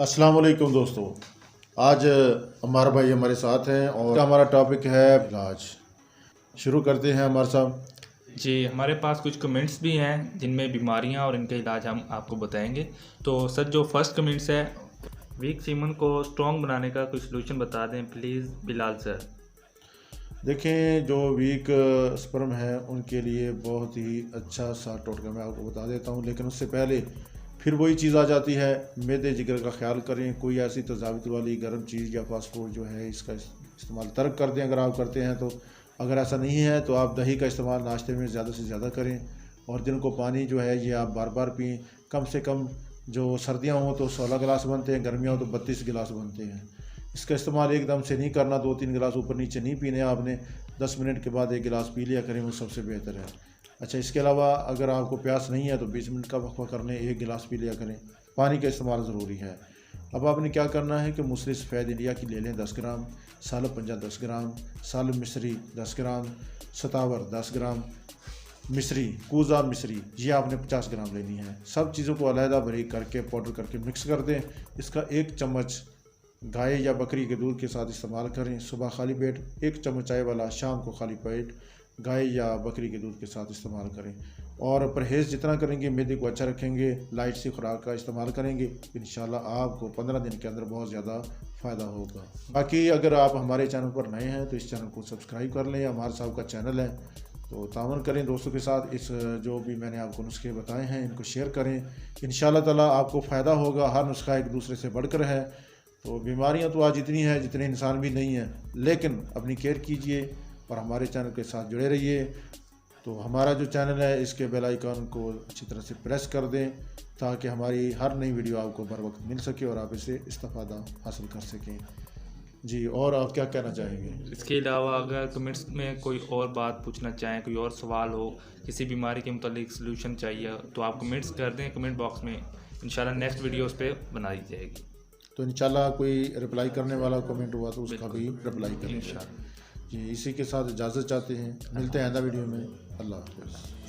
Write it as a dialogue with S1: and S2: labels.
S1: अस्सलाम वालेकुम दोस्तों। आज हमारा भाई हमारे साथ हैं और हमारा टॉपिक है इलाज। शुरू करते हैं हमारे साहब।
S2: जी, हमारे पास कुछ कमेंट्स भी हैं जिनमें बीमारियां और इनके इलाज हम आपको बताएंगे। तो सर, जो फर्स्ट कमेंट्स है, वीक सीमन को स्ट्रॉन्ग बनाने का कोई सलूशन बता दें प्लीज़ बिलाल सर।
S1: देखें, जो वीक स्पर्म है उनके लिए बहुत ही अच्छा सा टोटका मैं आपको बता देता हूं, लेकिन उससे पहले फिर वही चीज़ आ जाती है, मैदे जिगर का ख्याल करें। कोई ऐसी तजावित वाली गर्म चीज़ या फास्ट फूड जो है इसका इस्तेमाल तर्क कर दें अगर आप करते हैं तो। अगर ऐसा नहीं है तो आप दही का इस्तेमाल नाश्ते में ज़्यादा से ज़्यादा करें और दिन को पानी जो है ये आप बार बार पिएँ। कम से कम जो सर्दियाँ हों तो 16 गिलास बनते हैं, गर्मियाँ हो तो 32 गिलास बनते हैं। इसका इस्तेमाल एकदम से नहीं करना, 2-3 गिलास ऊपर नीचे नहीं पीने आपने। 10 मिनट के बाद 1 गिलास पी लिया करें, वो सबसे बेहतर है। अच्छा, इसके अलावा अगर आपको प्यास नहीं है तो 20 मिनट का वक्फा करने 1 गिलास पी लिया करें। पानी का इस्तेमाल ज़रूरी है। अब आपने क्या करना है कि मुस्लिम सफ़ेद इंडिया की ले लें 10 ग्राम, सालब पंजा 10 ग्राम, सालब मिस्री 10 ग्राम, सतावर 10 ग्राम, मिस्री कूज़ा मिस्री ये आपने 50 ग्राम लेनी है। सब चीज़ों को अलहदा बारीक करके पाउडर करके मिक्स कर दें। इसका 1 चम्मच गाय या बकरी के दूध के साथ इस्तेमाल करें। सुबह खाली पेट 1 चम्मच चाय वाला, शाम को खाली पेट गाय या बकरी के दूध के साथ इस्तेमाल करें। और परहेज़ जितना करेंगे, मैदे को अच्छा रखेंगे, लाइट सी खुराक का इस्तेमाल करेंगे, इंशाल्लाह आपको 15 दिन के अंदर बहुत ज़्यादा फ़ायदा होगा। बाकी अगर आप हमारे चैनल पर नए हैं तो इस चैनल को सब्सक्राइब कर लें। हमारे साहब का चैनल है तो तावन करें दोस्तों के साथ। इस जो भी मैंने आपको नुस्खे बताए हैं इनको शेयर करें, इंशाल्लाह ताला आपको फ़ायदा होगा। हर नुस्खा एक दूसरे से बढ़कर है। तो बीमारियां तो आज इतनी हैं जितने इंसान भी नहीं हैं, लेकिन अपनी केयर कीजिए और हमारे चैनल के साथ जुड़े रहिए। तो हमारा जो चैनल है इसके बेल आइकन को अच्छी तरह से प्रेस कर दें ताकि हमारी हर नई वीडियो आपको बर वक्त मिल सके और आप इसे इस्तेफादा हासिल कर सकें। जी, और आप क्या कहना चाहेंगे?
S2: इसके अलावा अगर कमेंट्स में कोई और बात पूछना चाहें, कोई और सवाल हो, किसी बीमारी के मुतालिक सलूशन चाहिए तो आप कमेंट्स कर दें कमेंट बॉक्स में। इंशाल्लाह नेक्स्ट वीडियो उस पर बना दी जाएगी।
S1: तो इंशाल्लाह कोई रिप्लाई करने वाला कमेंट हुआ तो उसका भी रिप्लाई करेंगे।
S2: इंशाल्लाह।
S1: जी, इसी के साथ इजाज़त चाहते हैं, मिलते हैं आइंदा वीडियो में। अल्लाह हाफ़िज़।